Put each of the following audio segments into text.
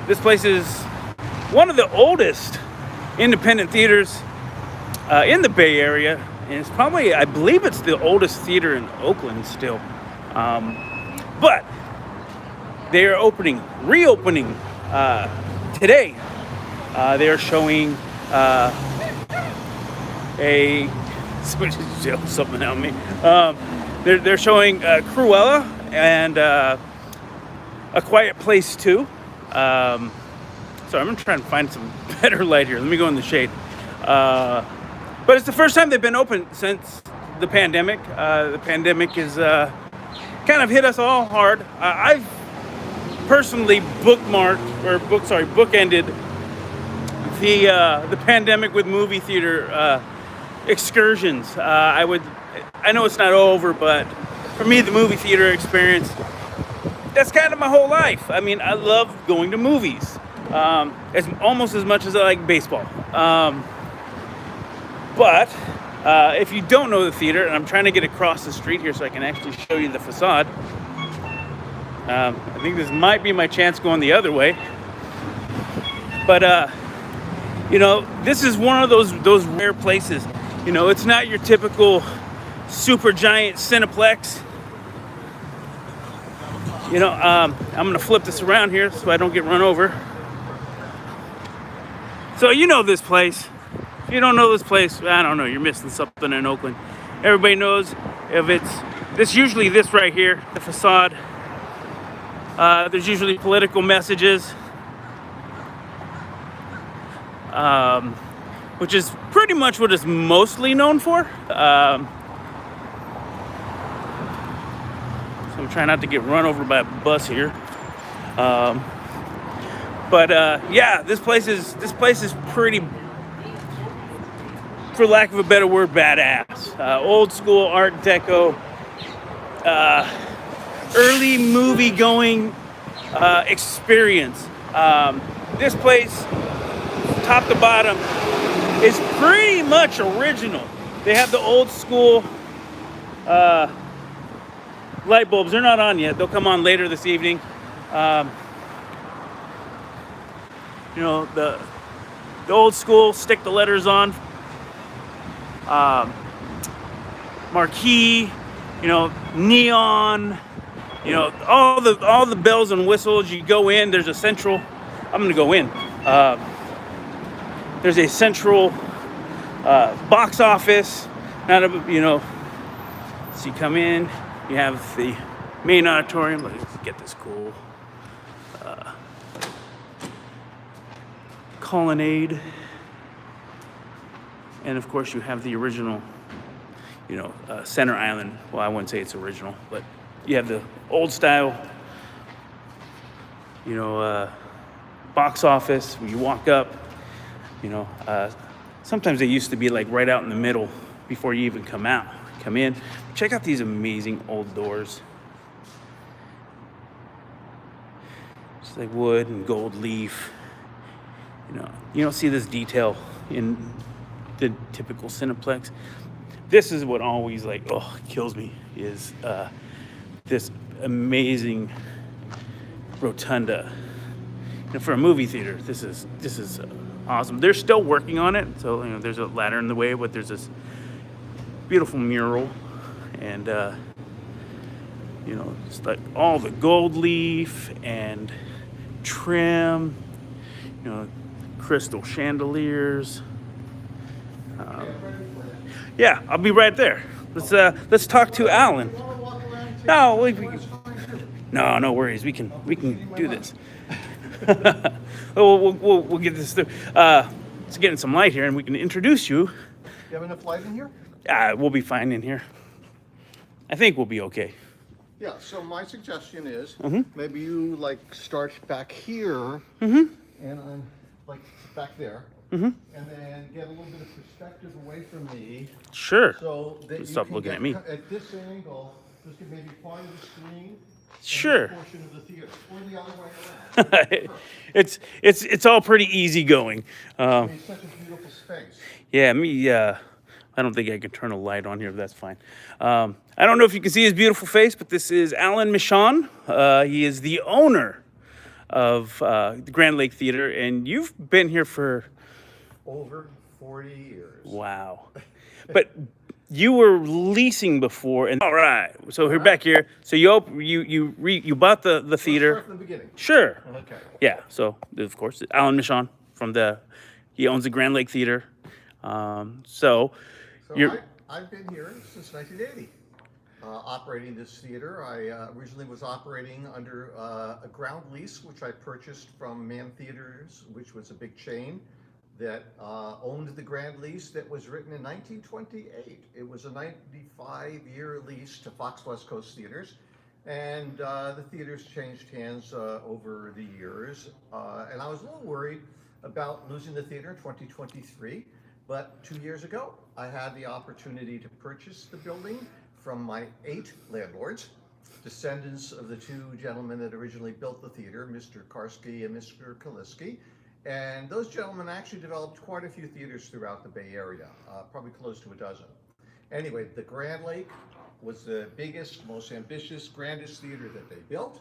This place is one of the oldest independent theaters in the Bay Area, and it's probably, I believe it's the oldest theater in Oakland still. But they are reopening today. They are showing something on me. They're showing Cruella and A Quiet Place 2. So I'm trying to find some better light here. Let me go in the shade. But it's the first time they've been open since the pandemic. The pandemic has kind of hit us all hard. I've personally bookended the pandemic with movie theater excursions. I know it's not over, but for me, the movie theater experience, that's kind of my whole life. I mean, I love going to movies. It's almost as much as I like baseball. But if you don't know the theater, and I'm trying to get across the street here so I can actually show you the facade. I think this might be my chance going the other way. But this is one of those rare places. It's not your typical super giant Cineplex. I'm gonna flip this around here so I don't get run over. So this place. If you don't know this place, I don't know, you're missing something in Oakland. Everybody knows if it's usually this right here, the facade. There's usually political messages, which is pretty much what it's mostly known for. So I'm trying not to get run over by a bus here. Yeah, this place is pretty, for lack of a better word, badass. Old school Art Deco, early movie going experience. This place, top to bottom, is pretty much original. They have the old school light bulbs. They're not on yet. They'll come on later this evening. The old school stick the letters on marquee, neon, all the bells and whistles. You go in, there's a central, I'm gonna go in, there's a central box office. So you come in, you have the main auditorium. Let's get this cool colonnade, and of course you have the original center island. Well, I wouldn't say it's original, but you have the old style box office. When you walk up, sometimes they used to be like right out in the middle before you even come in. Check out these amazing old doors. It's like wood and gold leaf. You don't see this detail in the typical Cineplex. This is what always kills me, is this amazing rotunda. For a movie theater, this is awesome. They're still working on it, so there's a ladder in the way, but there's this beautiful mural, and it's like all the gold leaf and trim, crystal chandeliers. Yeah, I'll be right there. Let's talk to Alan. No, no worries. We can do this. We'll get this through. Let's get in some light here, and we can introduce you. You have enough light in here? We'll be fine in here. I think we'll be okay. Yeah. So my suggestion is maybe you start back here, Mm-hmm. and I'm back there, and then get a little bit of perspective away from me. Sure. So that you Stop can looking get at me. At this angle, just get maybe part of the screen. Sure. Portion of the theater, or the other way around. It's all pretty easy going. It's such a beautiful space. Yeah, I don't think I can turn a light on here, but that's fine. I don't know if you can see his beautiful face, but this is Alan Michaan. He is the owner of the Grand Lake Theater, and you've been here for Over 40 years. wow. But you were leasing before, and all right. So we're back here. So you bought the Let's theater. start from the beginning. Sure. Okay. Yeah. So of course, Alan Michaan he owns the Grand Lake Theater. So you're I've been here since 1980, operating this theater. I originally was operating under a ground lease, which I purchased from Man Theaters, which was a big chain that owned the grand lease that was written in 1928. It was a 95-year lease to Fox West Coast Theaters, and the theaters changed hands over the years, and I was a little worried about losing the theater in 2023, but 2 years ago I had the opportunity to purchase the building from my 8 landlords, descendants of the 2 gentlemen that originally built the theater, Mr. Karski and Mr. Kaliski. And those gentlemen actually developed quite a few theaters throughout the Bay Area, probably close to a dozen. Anyway, the Grand Lake was the biggest, most ambitious, grandest theater that they built.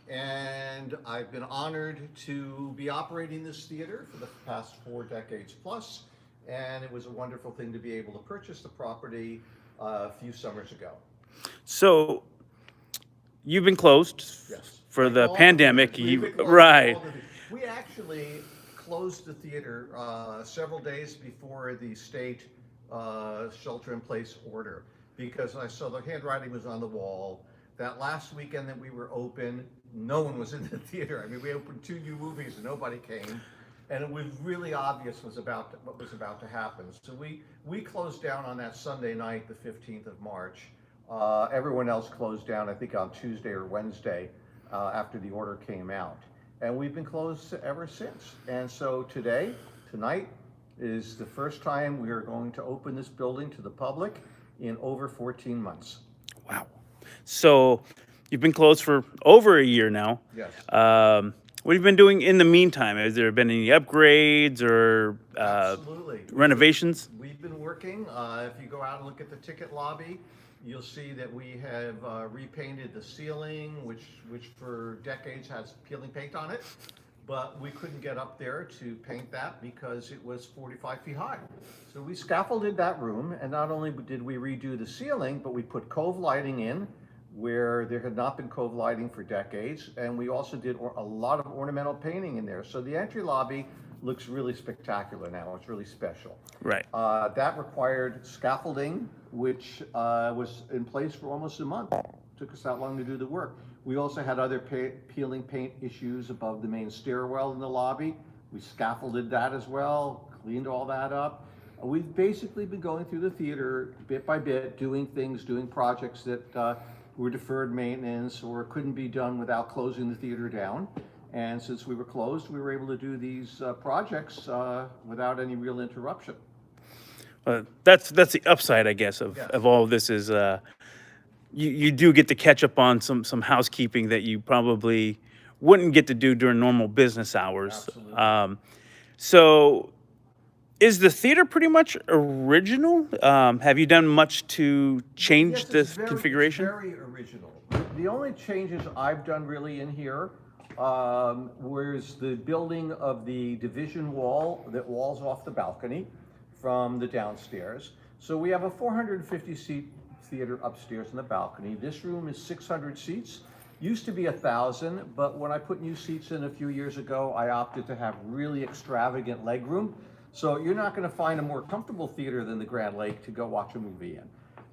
And I've been honored to be operating this theater for the past 4 decades plus. And it was a wonderful thing to be able to purchase the property a few summers ago. so you've been closed Yes. for the All pandemic. We've been closed Right. all the- We actually closed the theater several days before the state shelter-in-place order, because I saw the handwriting was on the wall. That last weekend that we were open, no one was in the theater. I mean, we opened 2 new movies and nobody came, and it was really obvious what was about to happen. So we closed down on that Sunday night, the 15th of March. Everyone else closed down, I think, on Tuesday or Wednesday after the order came out. And we've been closed ever since. And so tonight is the first time we are going to open this building to the public in over 14 months. Wow. So you've been closed for over a year now. Yes. What have you been doing in the meantime? Has there been any upgrades or Absolutely. renovations? We've been working. If you go out and look at the ticket lobby, you'll see that we have repainted the ceiling, which for decades has peeling paint on it, but we couldn't get up there to paint that because it was 45 feet high. So we scaffolded that room, and not only did we redo the ceiling, but we put cove lighting in where there had not been cove lighting for decades, and we also did a lot of ornamental painting in there. So the entry lobby looks really spectacular now. It's really special. Right. That required scaffolding, which was in place for almost a month. Took us that long to do the work. We also had other peeling paint issues above the main stairwell in the lobby. We scaffolded that as well, cleaned all that up. We've basically been going through the theater bit by bit, doing projects that were deferred maintenance or couldn't be done without closing the theater down. And since we were closed, we were able to do these projects without any real interruption. That's the upside, I guess, of all of this is you do get to catch up on some housekeeping that you probably wouldn't get to do during normal business hours. Absolutely. So is the theater pretty much original? Have you done much to change Yes, this it's configuration? very original. The only changes I've done really in here was the building of the division wall that walls off the balcony from the downstairs. So we have a 450-seat theater upstairs in the balcony. This room is 600 seats. Used to be 1,000, but when I put new seats in a few years ago, I opted to have really extravagant legroom. So you're not going to find a more comfortable theater than the Grand Lake to go watch a movie in.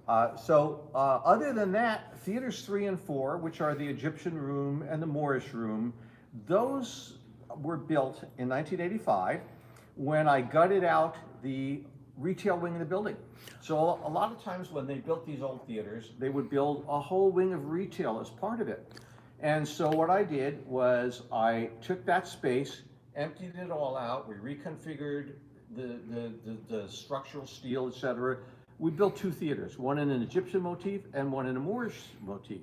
Other than that, theaters 3 and 4, which are the Egyptian room and the Moorish room, those were built in 1985 when I gutted out the retail wing of the building. So a lot of times when they built these old theaters, they would build a whole wing of retail as part of it. And so what I did was I took that space, emptied it all out, we reconfigured the structural steel, etc. We built 2 theaters, one in an Egyptian motif and one in a Moorish motif.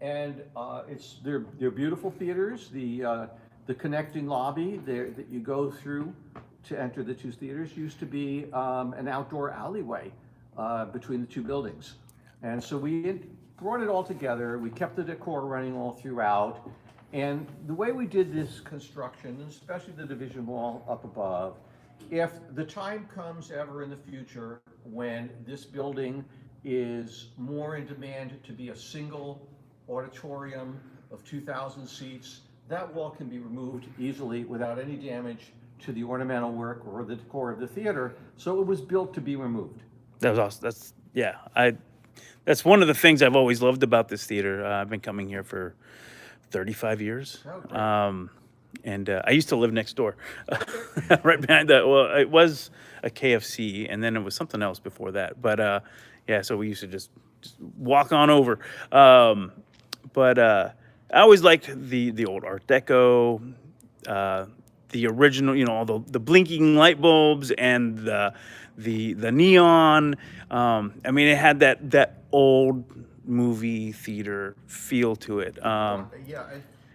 And they're beautiful theaters. The connecting lobby that you go through to enter the 2 theaters used to be an outdoor alleyway between the 2 buildings. And so we brought it all together. We kept the decor running all throughout. And the way we did this construction, and especially the division wall up above, if the time comes ever in the future when this building is more in demand to be a single auditorium of 2,000 seats, that wall can be removed easily without any damage to the ornamental work or the decor of the theater. So it was built to be removed. That was awesome. That's one of the things I've always loved about this theater. I've been coming here for 35 years. Oh, great. And I used to live next door, right behind that. Well, it was a KFC, and then it was something else before that. But yeah, so we used to just walk on over. But I always liked the old Art Deco, the original, all the blinking light bulbs and the neon. I mean, it had that old movie theater feel to it.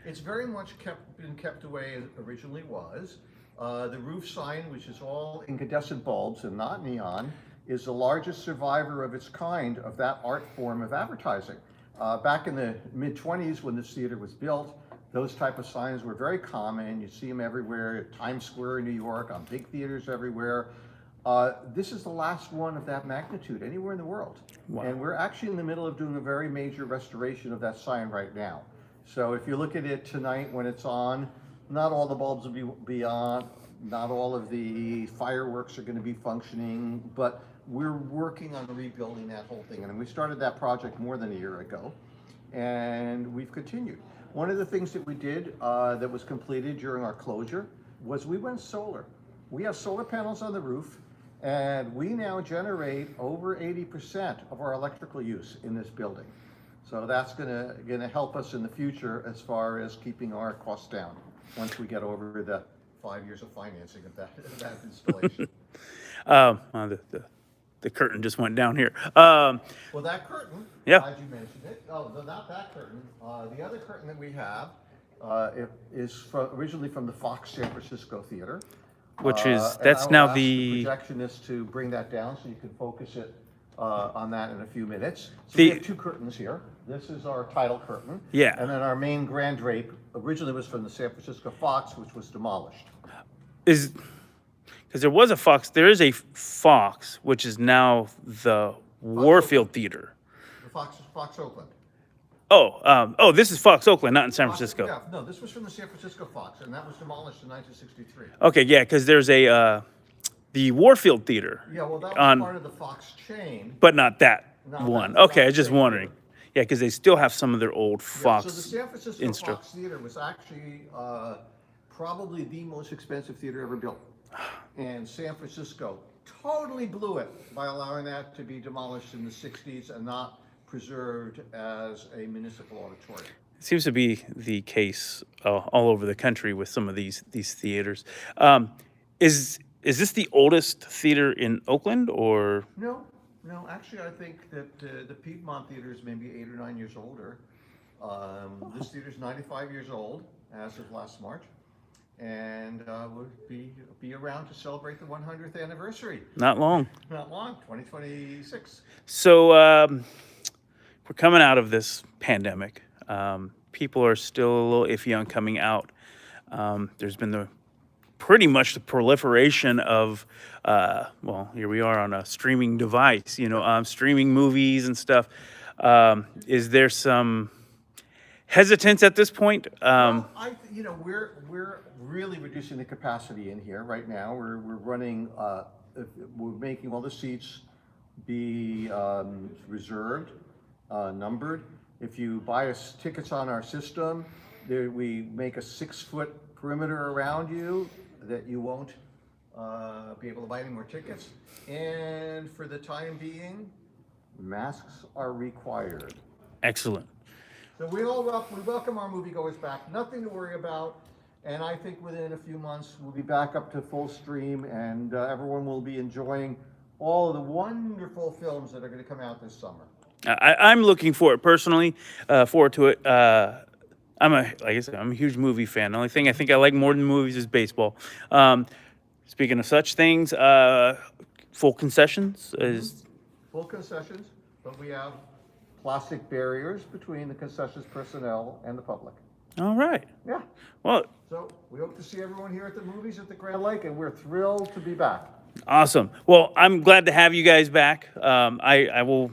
It's very much been kept the way it originally was. The roof sign, which is all incandescent bulbs and not neon, is the largest survivor of its kind of that art form of advertising. Back in the mid-20s when this theater was built, those type of signs were very common. You see them everywhere, at Times Square in New York, on big theaters everywhere. This is the last one of that magnitude anywhere in the world. Wow. And we're actually in the middle of doing a very major restoration of that sign right now. So if you look at it tonight when it's on, not all the bulbs will be on, not all of the fireworks are going to be functioning, but we're working on rebuilding that whole thing. And we started that project more than a year ago, and we've continued. One of the things that we did that was completed during our closure was we went solar. We have solar panels on the roof, and we now generate over 80% of our electrical use in this building. So that's gonna help us in the future as far as keeping our costs down once we get over the 5 years of financing of that installation. The curtain just went down here. Well, that curtain, Yeah. glad you mentioned it. Oh, no, not that curtain. The other curtain that we have is originally from the Fox San Francisco Theater. Which And that's I will now ask the projectionist to bring that down so you can focus it on that in a few minutes. So The- we have two curtains here. This is our title curtain. Yeah. And then our main grand drape originally was from the San Francisco Fox, which was demolished. is because there was a Fox. There is a Fox, which is now the Warfield Theater. The Fox Oakland. Oh, this is Fox Oakland, not in San Francisco. Yeah, no, this was from the San Francisco Fox, and that was demolished in 1963. Okay, yeah, because there's the Warfield Theater. Yeah, well, that was on, part of the Fox chain. but not that Not one. that- Okay, I not was just the same wondering. Yeah, because they still have some of their old Yeah, Fox. so the San Francisco instru- Fox Theater was actually probably the most expensive theater ever built. And San Francisco totally blew it by allowing that to be demolished in the 60s and not preserved as a municipal auditorium. Seems to be the case all over the country with some of these theaters. Is this the oldest theater in Oakland, or? No, actually, I think that the Piedmont Theater is maybe 8 or 9 years older. This theater's 95 years old as of last March, and would be around to celebrate the 100th anniversary. Not long. Not long, 2026. So we're coming out of this pandemic. People are still a little iffy on coming out. There's been pretty much the proliferation of, here we are on a streaming device, streaming movies and stuff. Is there some hesitance at this point? Well, we're really reducing the capacity in here right now. We're running, we're making all the seats be reserved, numbered. If you buy us tickets on our system, we make a 6-foot perimeter around you that you won't be able to buy any more tickets. And for the time being, masks are required. Excellent. So we welcome our moviegoers back. Nothing to worry about. And I think within a few months, we'll be back up to full stream, and everyone will be enjoying all of the wonderful films that are going to come out this summer. I'm looking forward to it. Like I said, I'm a huge movie fan. The only thing I think I like more than movies is baseball. Speaking of such things, full concessions is Full concessions, but we have plastic barriers between the concessions personnel and the public. All right. Yeah. Well, So we hope to see everyone here at the movies at the Grand Lake, and we're thrilled to be back. awesome. Well, I'm glad to have you guys back. I'll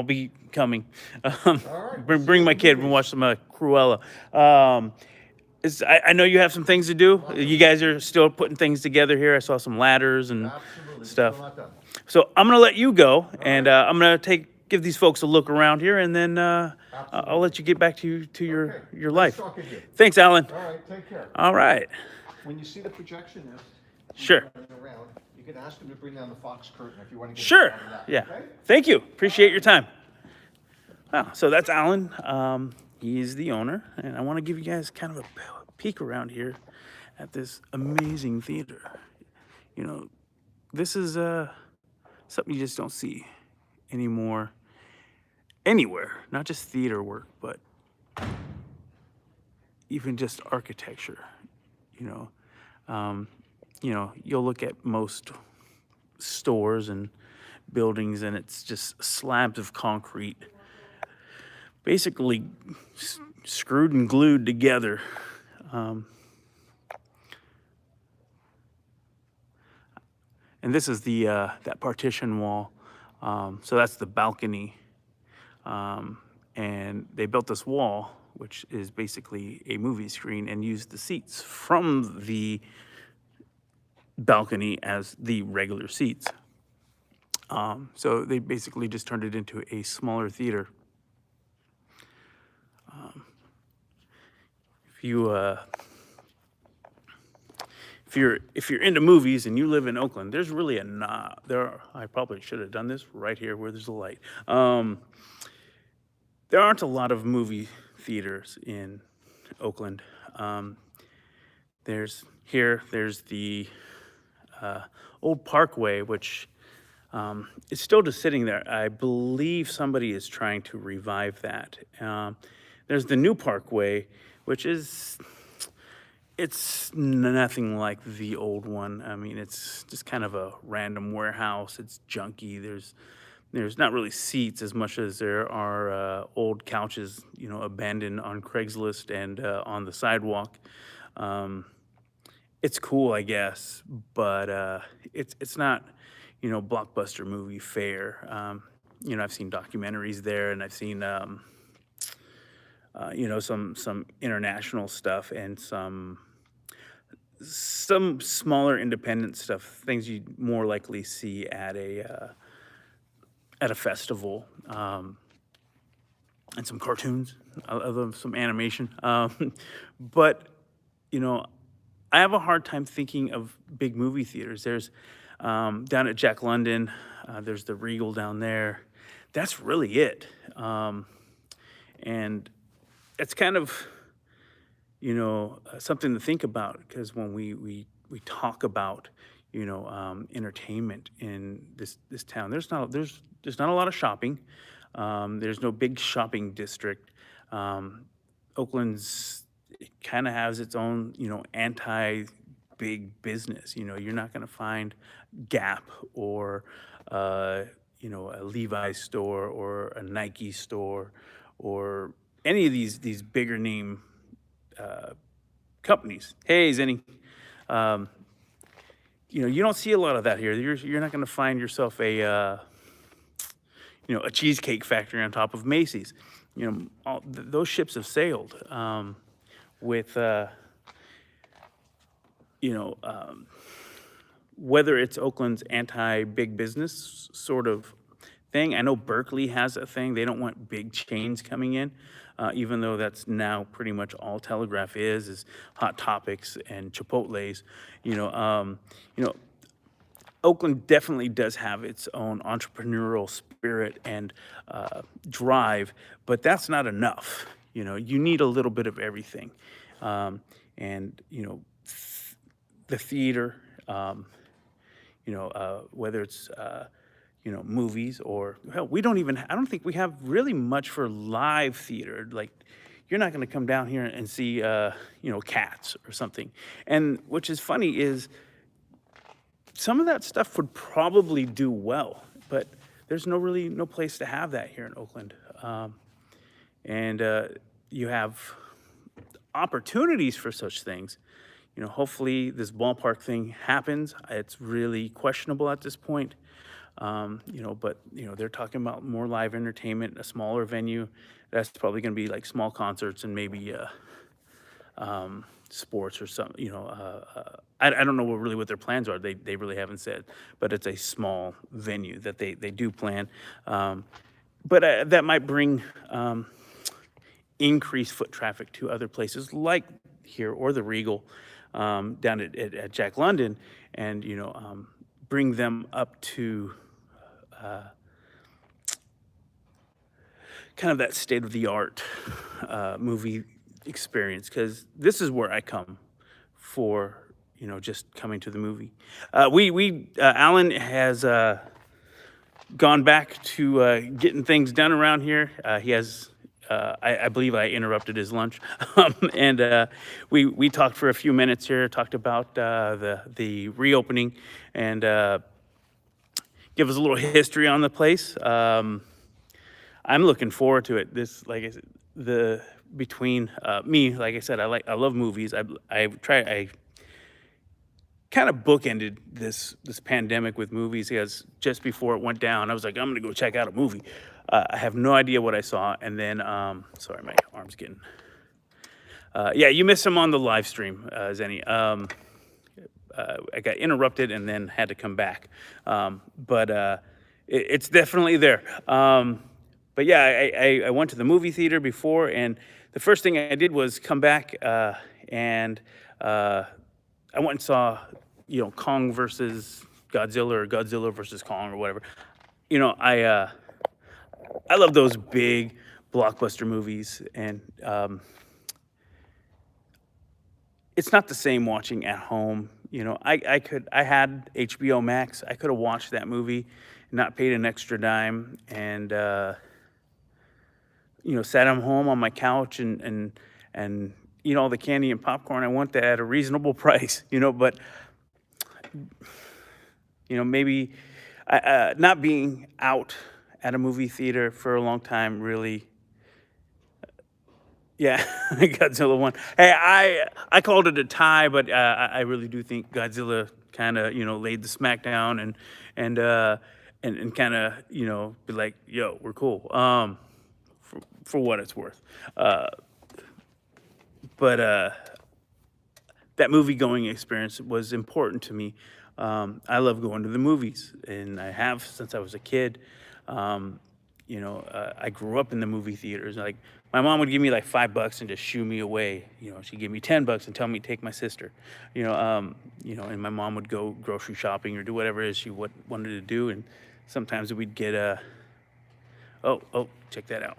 be coming. All right, we'll see Bring you my at the kid and movies. watch some Cruella. I know you have some things to do. You guys are still putting things together here. I saw some ladders and Absolutely. We're stuff. still not done. So I'm gonna let you go, and right. I'm gonna give these folks a look around here, and then I'll Absolutely. let you get back to your Okay. your Nice life. talking to you. Thanks, Alan. All right, take care. All right. When you see the projectionist Sure. running around, you can ask him to bring down the Fox curtain if you want to get Sure. out of that. Yeah. Okay? Thank you. Appreciate your time. Wow. So that's Alan. He's the owner, and I want to give you guys kind of a peek around here at this amazing theater. You know, this is something you just don't see anymore anywhere. Not just theater work, but even just architecture. You know, you'll look at most stores and buildings, and it's just slabs of concrete, basically screwed and glued together. And this is the that partition wall. So that's the balcony. And they built this wall, which is basically a movie screen, and used the seats from the balcony as the regular seats. So they basically just turned it into a smaller theater. If you're into movies and you live in Oakland, there's really I probably should have done this right here where there's a light. There aren't a lot of movie theaters in Oakland. There's the old Parkway, which is still just sitting there. I believe somebody is trying to revive that. There's the new Parkway, which it's nothing like the old one. I mean, it's just kind of a random warehouse. It's junky. There's not really seats as much as there are old couches, abandoned on Craigslist and on the sidewalk. It's cool, I guess, but it's not, blockbuster movie fare. I've seen documentaries there, and I've seen some international stuff and some smaller independent stuff, things you'd more likely see at a festival, and some cartoons, some animation. But I have a hard time thinking of big movie theaters. There's down at Jack London, there's the Regal down there. That's really it. And it's kind of, something to think about, because when we talk about, entertainment in this town, there's not a lot of shopping. There's no big shopping district. Oakland's kind of has its own, anti-big business. You're not going to find Gap or, a Levi's store or a Nike store or any of these bigger name companies. Hey, Zenny. You don't see a lot of that here. You're not going to find yourself a Cheesecake Factory on top of Macy's. Those ships have sailed. With whether it's Oakland's anti-big business sort of thing. I know Berkeley has a thing. They don't want big chains coming in, even though that's now pretty much all Telegraph is Hot Topics and Chipotle's. Oakland definitely does have its own entrepreneurial spirit and drive, but that's not enough. You need a little bit of everything. And the theater, whether it's, movies or, hell, I don't think we have really much for live theater. Like, you're not going to come down here and see, Cats or something. And which is funny is some of that stuff would probably do well, but there's no place to have that here in Oakland. And you have opportunities for such things. Hopefully this ballpark thing happens. It's really questionable at this point. But they're talking about more live entertainment, a smaller venue. That's probably going to be like small concerts and maybe sports or something. I don't know what their plans are. They really haven't said, but it's a small venue that they do plan. But that might bring increased foot traffic to other places like here or the Regal down at Jack London, and bring them up to kind of that state of the art movie experience, because this is where I come for just coming to the movie. Alan has gone back to getting things done around here. He has. I believe I interrupted his lunch, and we talked for a few minutes here. Talked about the reopening and give us a little history on the place. I'm looking forward to it. This, like I said, between me, like I said, I love movies. I kind of bookended this pandemic with movies, because just before it went down, I was like, I'm gonna go check out a movie. I have no idea what I saw, and then sorry, my arm's getting. Yeah, you missed him on the live stream, Zenny. I got interrupted and then had to come back, but it's definitely there. But yeah, I went to the movie theater before, and the first thing I did was come back and I went and saw, Kong versus Godzilla, or Godzilla versus Kong, or whatever. I love those big blockbuster movies, and it's not the same watching at home. I had HBO Max. I could have watched that movie, not paid an extra dime, and sat at home on my couch and eat all the candy and popcorn I want at a reasonable price. But maybe not being out at a movie theater for a long time really. Yeah, Godzilla won. Hey, I called it a tie, but I really do think Godzilla kind of laid the smack down and kind of be like, yo, we're cool. For what it's worth. But that movie going experience was important to me. I love going to the movies, and I have since I was a kid. I grew up in the movie theaters. Like, my mom would give me like $5 and just shoo me away. She'd give me $10 and tell me to take my sister. And my mom would go grocery shopping or do whatever it is she wanted to do. And sometimes we'd get oh, check that out.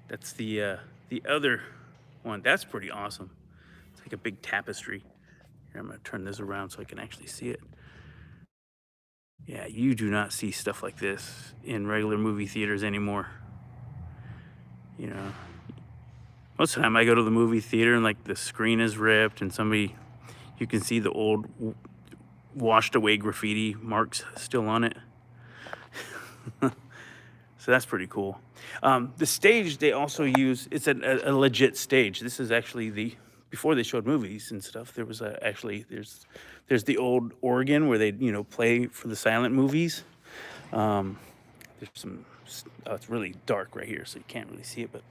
That's the other one. That's pretty awesome. It's like a big tapestry. Here, I'm gonna turn this around so I can actually see it. Yeah, you do not see stuff like this in regular movie theaters anymore. Most of the time I go to the movie theater and like the screen is ripped and you can see the old washed away graffiti marks still on it. So that's pretty cool. The stage they also use, it's a legit stage. This is actually before they showed movies and stuff, there was there's the old organ where they play for the silent movies. There's it's really dark right here, so you can't really see it, but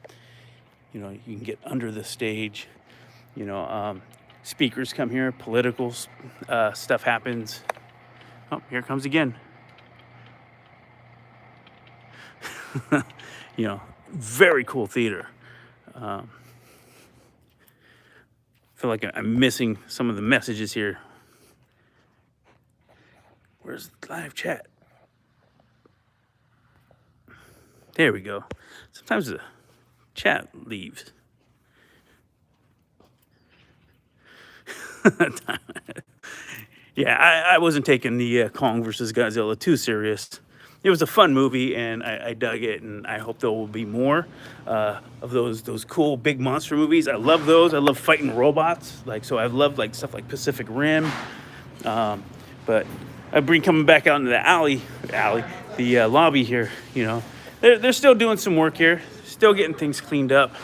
you can get under the stage. Speakers come here, political stuff happens. Oh, here it comes again. Very cool theater. I feel like I'm missing some of the messages here. Where's the live chat? There we go. Sometimes the chat leaves. Yeah, I wasn't taking the Kong versus Godzilla too serious. It was a fun movie, and I dug it, and I hope there will be more of those cool big monster movies. I love those. I love fighting robots. So I've loved stuff like Pacific Rim. But I bring coming back out into the lobby here. They're still doing some work here, still getting things cleaned up.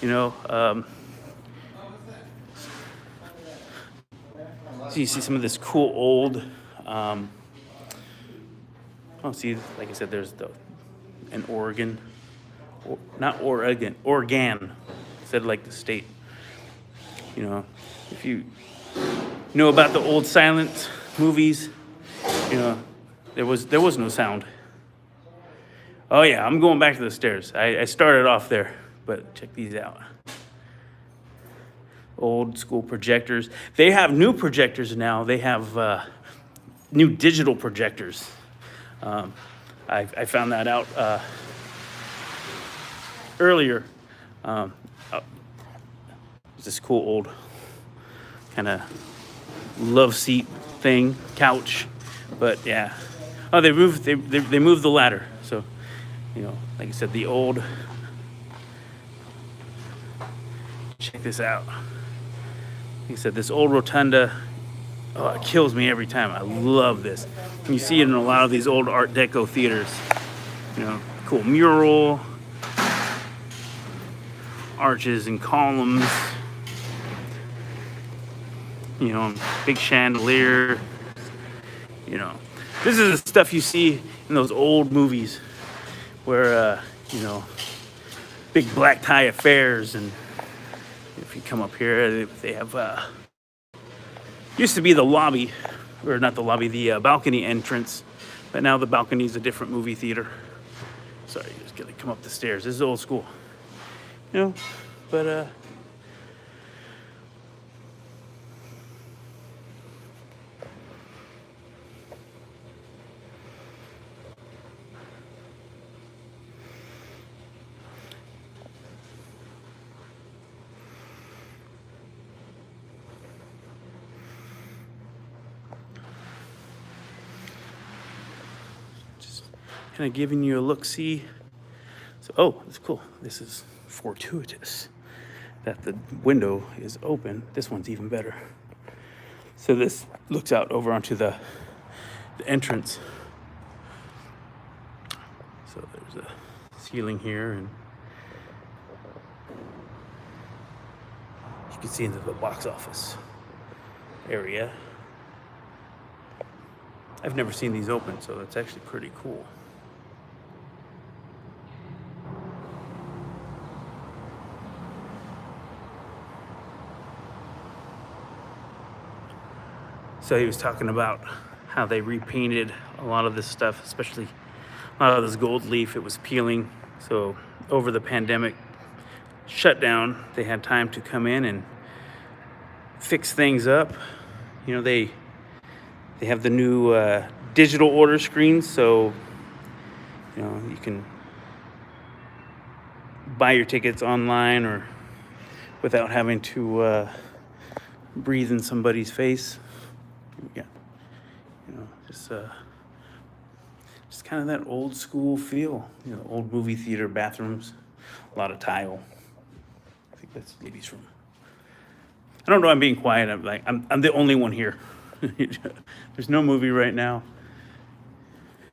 You know, so you see some of this cool old. Oh, see, like I said, there's an Oregon, not Oregon, Oregon, said like the state. You know, if you know about the old silent movies, you know, there was no sound. Oh yeah, I'm going back to the stairs. I started off there, but check these out. Old school projectors. They have new projectors now. They have new digital projectors. I found that out earlier. This cool old kind of love seat thing, couch, but yeah. Oh, they moved the ladder. So, you know, like I said, the old. Check this out. Like I said, this old rotunda. Oh, it kills me every time. I love this. And you see it in a lot of these old Art Deco theaters. You know, cool mural, arches and columns. You know, big chandelier. You know, this is the stuff you see in those old movies where, you know, big black tie affairs. And if you come up here, they have, used to be the lobby, or not the lobby, the balcony entrance. But now the balcony is a different movie theater. Sorry, just gotta come up the stairs. This is old school. You know, but, kind of giving you a look-see. So, oh, that's cool. This is fortuitous that the window is open. This one's even better. So this looks out over onto the entrance. So there's a ceiling here, and you can see into the box office area. I've never seen these open, so that's actually pretty cool. So he was talking about how they repainted a lot of this stuff, especially a lot of this gold leaf. It was peeling. So over the pandemic shutdown, they had time to come in and fix things up. You know, they have the new digital order screens, so you know you can buy your tickets online or without having to breathe in somebody's face. Yeah, you know, just kind of that old school feel. You know, old movie theater bathrooms, a lot of tile. I think that's maybe from. I don't know. I'm being quiet. I'm the only one here. There's no movie right now.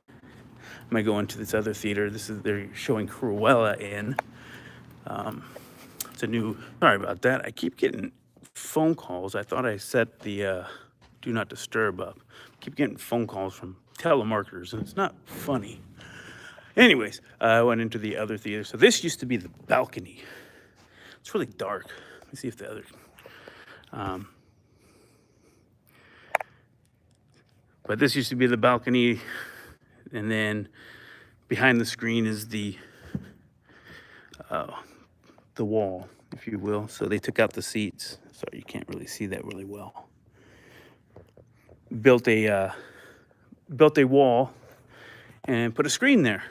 I might go into this other theater. They're showing Cruella in. It's a new. Sorry about that. I keep getting phone calls. I thought I set the do not disturb up. I keep getting phone calls from telemarketers, and it's not funny. Anyways, I went into the other theater. So this used to be the balcony. It's really dark. Let me see if the other. But this used to be the balcony, and then behind the screen is the wall, if you will. So they took out the seats. Sorry, you can't really see that really well. Built a wall and put a screen there,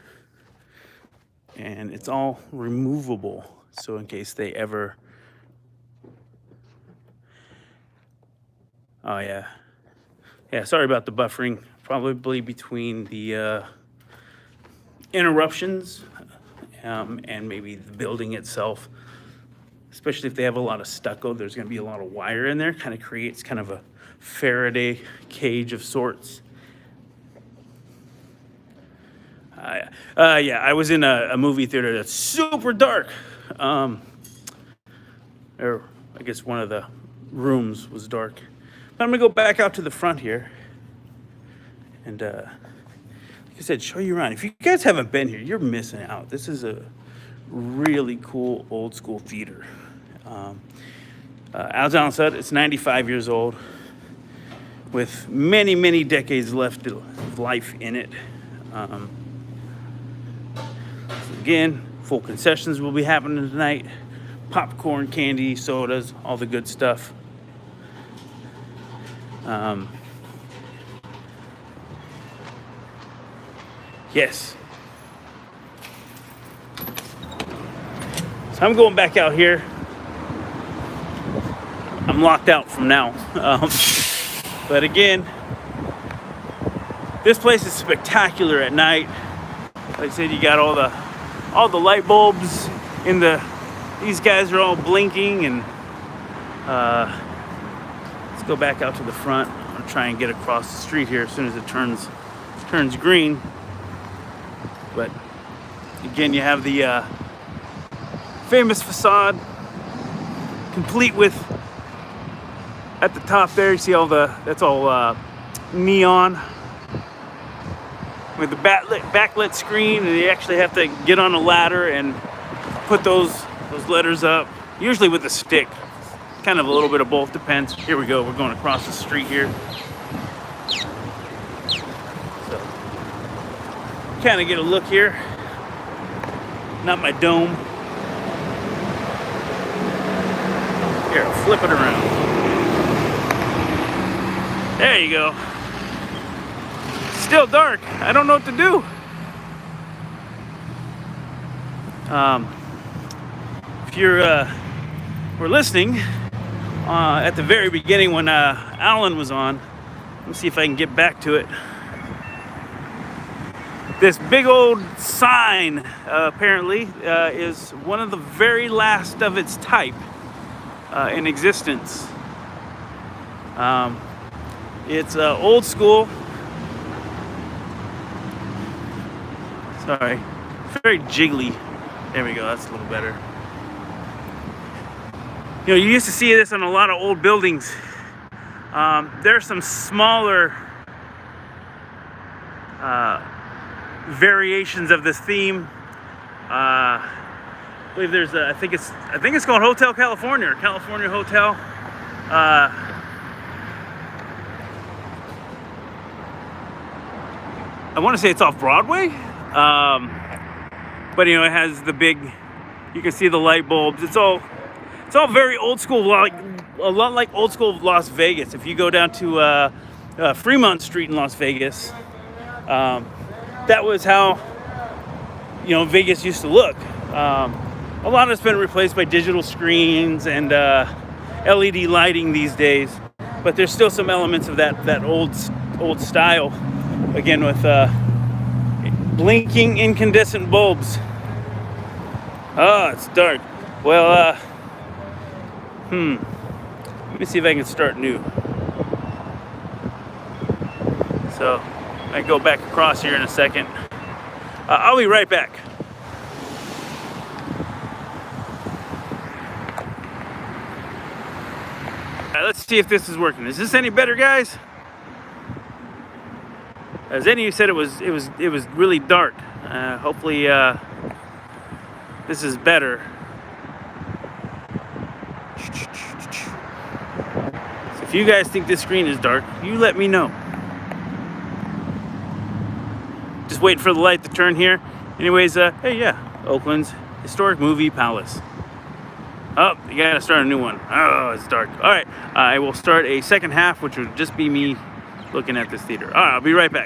and it's all removable. So in case they ever, oh yeah. Yeah, sorry about the buffering. Probably between the interruptions and maybe the building itself. Especially if they have a lot of stucco, there's going to be a lot of wire in there. Kind of creates kind of a Faraday cage of sorts. Yeah, I was in a movie theater that's super dark. or I guess one of the rooms was dark. But I'm gonna go back out to the front here, and like I said, show you around. If you guys haven't been here, you're missing out. This is a really cool old school theater. As Alan said, it's 95 years old, with many, many decades left of life in it. So again, full concessions will be happening tonight. Popcorn, candy, sodas, all the good stuff. Yes. So I'm going back out here. I'm locked out from now. But again, this place is spectacular at night. Like I said, you got all the light bulbs in these guys are all blinking, and let's go back out to the front. I'm gonna try and get across the street here as soon as it turns green. But again, you have the famous facade, complete with, at the top there, you see that's all neon with the backlit screen, and you actually have to get on a ladder and put those letters up, usually with a stick. Kind of a little bit of both, depends. Here we go, we're going across the street here. So, kind of get a look here. Not my dome. Here, I'll flip it around. There you go. Still dark. I don't know what to do. If you're were listening at the very beginning when Alan was on, let me see if I can get back to it. This big old sign apparently is one of the very last of its type in existence. It's old school. Sorry, very jiggly. There we go, that's a little better. You know, you used to see this on a lot of old buildings. There are some smaller variations of this theme. I believe there's I think it's called Hotel California, or California Hotel. I want to say it's off Broadway, but you know, it has the big. You can see the light bulbs. It's all very old school, like a lot like old school Las Vegas. If you go down to Fremont Street in Las Vegas, that was how, you know, Vegas used to look. A lot of it's been replaced by digital screens and LED lighting these days, but there's still some elements of that old style. Again, with blinking incandescent bulbs. Oh, it's dark. Well, let me see if I can start new. So, I go back across here in a second. I'll be right back. All right, let's see if this is working. Is this any better, guys? As any of you said, it was really dark. Hopefully, this is better. So if you guys think this screen is dark, you let me know. Just waiting for the light to turn here. Anyways, hey, yeah, Oakland's historic movie palace. Oh, you gotta start a new one. Oh, it's dark. All right, I will start a second half, which will just be me looking at this theater. All right, I'll be right back.